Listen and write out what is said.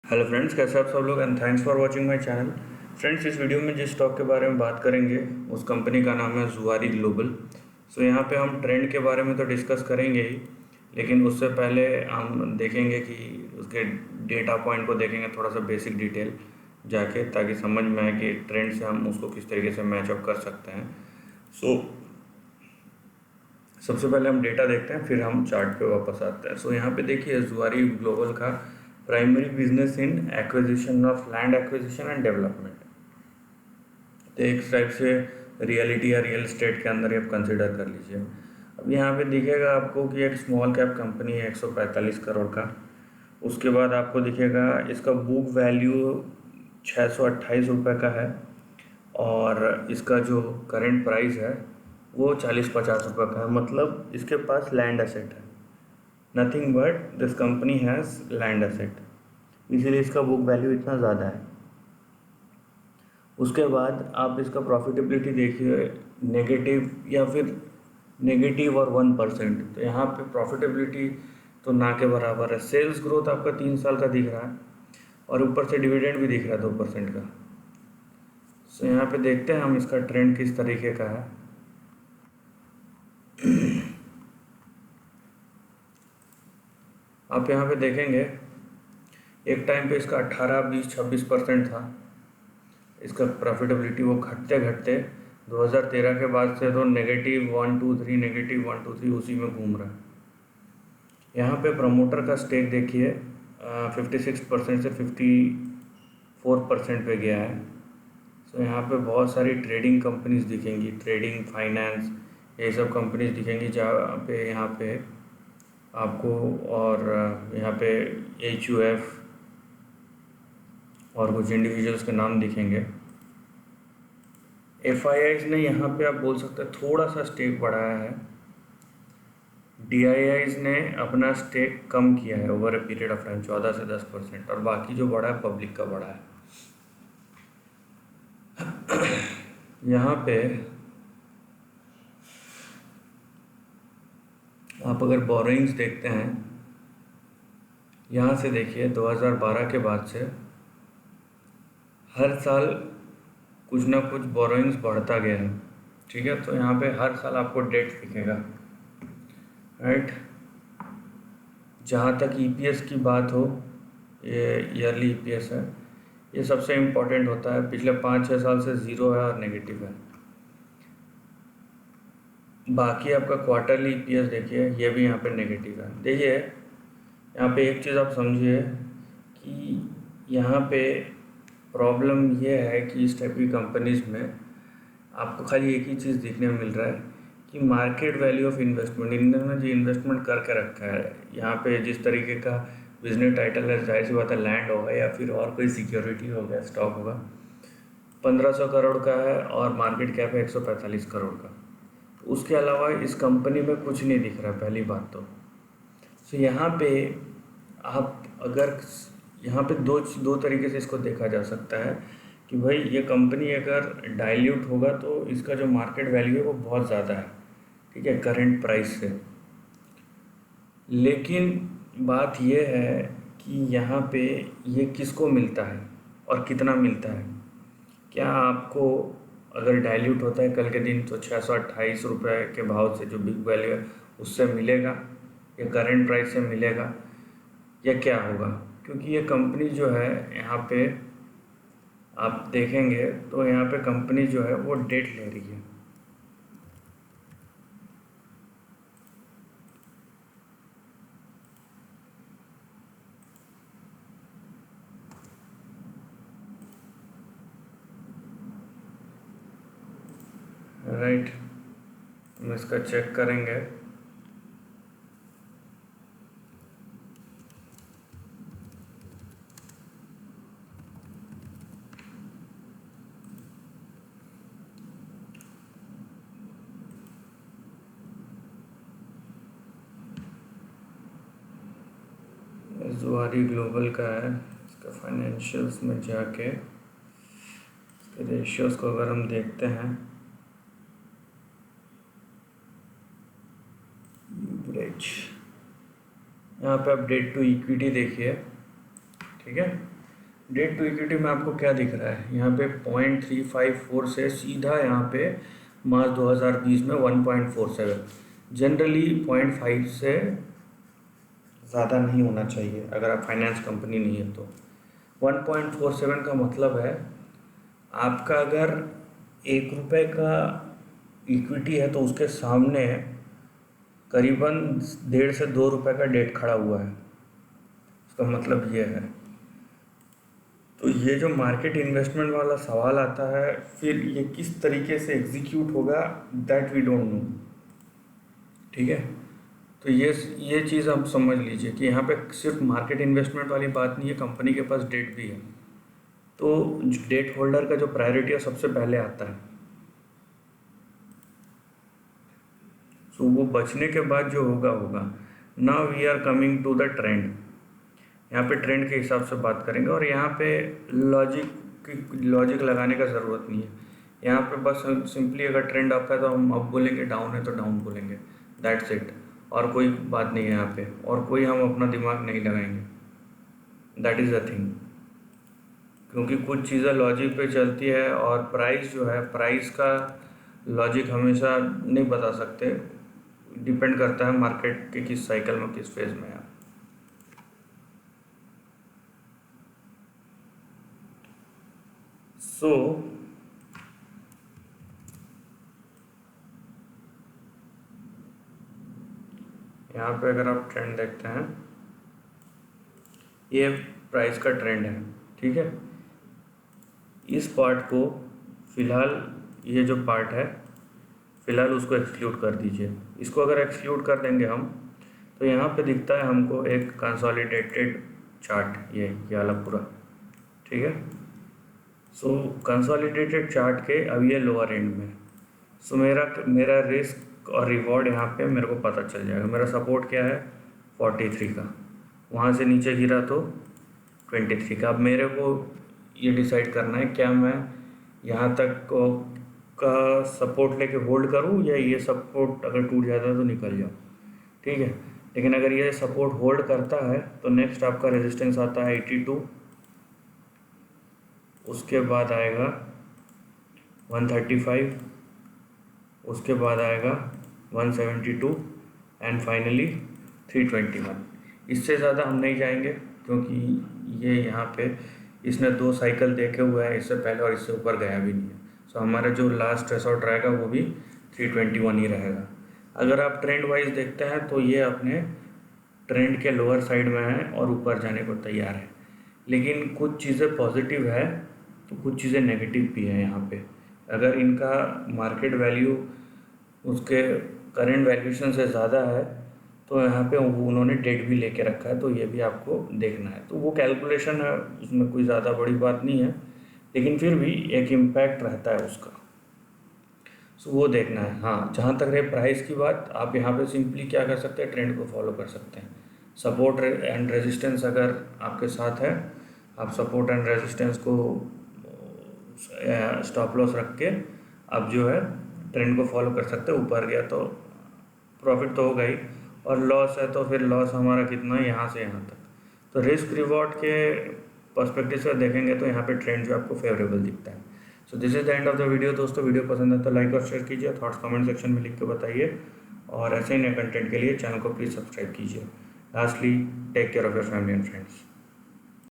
Hello friends, कैसे आप सब लोग and thanks for watching my channel. Friends, इस वीडियो में जिस स्टॉक के बारे में बात करेंगे उस कंपनी का नाम है जुआरी ग्लोबल। यहाँ पे हम ट्रेंड के बारे में तो डिस्कस करेंगे ही, लेकिन उससे पहले हम देखेंगे कि उसके डेटा पॉइंट को देखेंगे थोड़ा सा बेसिक डिटेल जाके, ताकि समझ में आए कि ट्रेंड से हम उसको किस तरीके से मैचअप कर सकते हैं। सबसे पहले हम डेटा देखते हैं, फिर हम चार्ट पे वापस आते हैं। यहाँ पे देखिए जुआरी ग्लोबल का primary business in acquisition of land acquisition and development, तो एक टाइप से रियलिटी या रियल एस्टेट के अंदर आप कंसिडर कर लीजिए। अब यहाँ पे दिखेगा आपको कि एक स्मॉल कैप कंपनी है 145 करोड़ का। उसके बाद आपको दिखेगा इसका बुक वैल्यू 628 रुपये का है, और इसका जो करंट प्राइस है वो 40-50 रुपये का है। मतलब इसके पास लैंड एसेट है, nothing but this company has land asset, इसीलिए इसका बुक वैल्यू इतना ज़्यादा है। उसके बाद आप इसका प्रॉफिटेबिलिटी देखिए, नेगेटिव या फिर नेगेटिव और 1%, तो यहाँ पे प्रॉफिटेबिलिटी तो ना के बराबर है। सेल्स ग्रोथ आपका 3 साल का दिख रहा है, और ऊपर से डिविडेंड भी दिख रहा है 2% का। यहाँ पे देखते हैं हम इसका ट्रेंड किस तरीके का है। आप यहाँ पे देखेंगे एक टाइम पे इसका 18, 20, 26% था इसका प्रॉफिटेबिलिटी। वो घटते घटते 2013 के बाद से तो -123, -123 उसी में घूम रहा है। यहाँ पे प्रमोटर का स्टेक देखिए 56% से 54% पे गया है। यहाँ पे बहुत सारी ट्रेडिंग कंपनीज दिखेंगी, ट्रेडिंग, फाइनेंस, ये सब कंपनीज दिखेंगी जहाँ पे यहाँ पे आपको, और यहाँ पे HUF और कुछ इंडिविजुअल्स के नाम दिखेंगे। FIIs ने यहाँ पे आप बोल सकते हैं थोड़ा सा स्टेक बढ़ाया है, DIIs ने अपना स्टेक कम किया है over a period of time 14 से 10%, और बाकी जो बढ़ा है पब्लिक का बढ़ा है। यहाँ पे आप अगर बोरोइंग्स देखते हैं, यहाँ से देखिए 2012 के बाद से हर साल कुछ ना कुछ बोरोइंग्स बढ़ता गया है, ठीक है। तो यहाँ पे हर साल आपको डेट दिखेगा, राइट। जहाँ तक EPS की बात हो, ये ईयरली EPS है, ये सबसे इम्पोर्टेंट होता है। पिछले 5-6 साल से ज़ीरो है और नेगेटिव है। बाकी आपका क्वार्टरली EPS देखिए, ये भी यहाँ पे नेगेटिव है। देखिए यहाँ पे एक चीज़ आप समझिए कि यहाँ पे प्रॉब्लम ये है कि इस टाइप की कंपनीज़ में आपको खाली एक ही चीज़ देखने में मिल रहा है कि मार्केट वैल्यू ऑफ इन्वेस्टमेंट, इन्होंने जो इन्वेस्टमेंट करके रखा है यहाँ पे, जिस तरीके का बिजनेस टाइटल है, जाहिर सी बात है लैंड होगा या फिर और कोई सिक्योरिटी होगा, स्टॉक होगा, 1500 करोड़ का है और मार्केट कैप है 145 करोड़ का। उसके अलावा इस कंपनी में कुछ नहीं दिख रहा है, पहली बात तो। यहाँ पे आप अगर यहाँ पे दो तरीके से इसको देखा जा सकता है कि भाई ये कंपनी अगर डाइल्यूट होगा तो इसका जो मार्केट वैल्यू है वो बहुत ज़्यादा है, ठीक है, करंट प्राइस से। लेकिन बात ये है कि यहाँ पे ये किसको मिलता है और कितना मिलता है। क्या आपको अगर डाइल्यूट होता है कल के दिन तो 628 रुपये के भाव से जो बिग वैल्यू है उससे मिलेगा, या करंट प्राइस से मिलेगा, या क्या होगा। क्योंकि ये कंपनी जो है यहाँ पे आप देखेंगे तो यहाँ पे कंपनी जो है वो डेट ले रही है। राइट, हम इसका चेक करेंगे। जुआरी ग्लोबल का है, इसका फाइनेंशियल्स में जाके रेशियोज को अगर हम देखते हैं, एवरेज, यहाँ पे आप डेट टू इक्विटी देखिए, ठीक है। डेट टू इक्विटी में आपको क्या दिख रहा है, यहाँ पे 0.354 से सीधा यहाँ पे मार्च 2020 में 1.47। जनरली 0.5 से ज़्यादा नहीं होना चाहिए अगर आप फाइनेंस कंपनी नहीं है तो। 1.47 का मतलब है आपका अगर 1 रुपये का इक्विटी है तो उसके सामने करीबन 1.5 से 2 रुपये का डेट खड़ा हुआ है, इसका मतलब ये है। तो ये जो मार्केट इन्वेस्टमेंट वाला सवाल आता है, फिर ये किस तरीके से एग्जीक्यूट होगा दैट वी डोंट नो, ठीक है। तो ये चीज़ आप समझ लीजिए कि यहाँ पे सिर्फ मार्केट इन्वेस्टमेंट वाली बात नहीं है, कंपनी के पास डेट भी है। तो डेट होल्डर का जो प्रायोरिटी है सबसे पहले आता है। सो वो बचने के बाद जो होगा। Now we are coming to the trend. यहाँ पे ट्रेंड के हिसाब से बात करेंगे और यहाँ पे लॉजिक लगाने का ज़रूरत नहीं है। यहाँ पे बस सिंपली अगर ट्रेंड अप है तो हम अप बोलेंगे, डाउन है तो डाउन बोलेंगे, दैट्स इट। और कोई बात नहीं है यहाँ पे, और कोई हम अपना दिमाग नहीं लगाएंगे, दैट इज़ द थिंग। क्योंकि कुछ चीज़ें लॉजिक पे चलती है और प्राइस जो है, प्राइस का लॉजिक हमेशा नहीं बता सकते, डिपेंड करता है मार्केट के किस साइकिल में, किस फेज़ में है। सो यहाँ पे अगर आप ट्रेंड देखते हैं, ये प्राइस का ट्रेंड है, ठीक है। इस पार्ट को फ़िलहाल, ये जो पार्ट है फ़िलहाल उसको एक्सक्लूड कर दीजिए। इसको अगर एक्सक्लूड कर देंगे हम तो यहाँ पे दिखता है हमको एक कंसोलिडेटेड चार्ट, ये वाला पूरा, ठीक है। सो कंसोलिडेटेड चार्ट के अब ये लोअर एंड में। सो मेरा रिस्क और रिवॉर्ड यहाँ पे मेरे को पता चल जाएगा। मेरा सपोर्ट क्या है 43 का, वहाँ से नीचे गिरा तो 23 का। अब मेरे को ये डिसाइड करना है क्या मैं यहाँ तक का सपोर्ट लेके होल्ड करूँ या ये सपोर्ट अगर टूट जाता है तो निकल जाऊँ, ठीक है। लेकिन अगर ये सपोर्ट होल्ड करता है तो नेक्स्ट आपका रेजिस्टेंस आता है 82, उसके बाद आएगा 135, उसके बाद आएगा 172 एंड फाइनली 321। इससे ज़्यादा हम नहीं जाएंगे क्योंकि ये यहाँ पे इसने 2 साइकिल देखे हुए हैं इससे पहले और इससे ऊपर गया भी नहीं है। सो हमारा जो लास्ट रिसोर्ट रहेगा वो भी 321 ही रहेगा। अगर आप ट्रेंड वाइज देखते हैं तो ये अपने ट्रेंड के लोअर साइड में है और ऊपर जाने को तैयार है। लेकिन कुछ चीज़ें पॉजिटिव है तो कुछ चीज़ें नेगेटिव भी है यहाँ पे। अगर इनका मार्केट वैल्यू उसके करंट वैल्यूएशन से ज़्यादा है तो यहाँ पे उन्होंने डेट भी लेके रखा है, तो ये भी आपको देखना है। तो वो कैलकुलेशन है, उसमें कोई ज़्यादा बड़ी बात नहीं है, लेकिन फिर भी एक इम्पैक्ट रहता है उसका। सो वो देखना है। हाँ, जहाँ तक रहे प्राइस की बात, आप यहाँ पे सिंपली क्या कर सकते हैं, ट्रेंड को फॉलो कर सकते हैं। सपोर्ट एंड रेजिस्टेंस अगर आपके साथ है, आप सपोर्ट एंड रेजिस्टेंस को स्टॉप लॉस रख के आप जो है ट्रेंड को फॉलो कर सकते हैं। ऊपर गया तो प्रॉफिट तो होगा ही, और लॉस है तो फिर लॉस हमारा कितना है यहाँ से यहाँ तक। तो रिस्क रिवॉर्ड के पर्सपेक्टिव से देखेंगे तो यहाँ पे ट्रेंड जो आपको फेवरेबल दिखता है। So this is the end of the video. दोस्तों वीडियो पसंद है तो लाइक और शेयर कीजिए, थॉट्स कमेंट सेक्शन में लिख के बताइए, और ऐसे ही नए कंटेंट के लिए चैनल को प्लीज़ सब्सक्राइब कीजिए। Lastly, take care of your family and friends.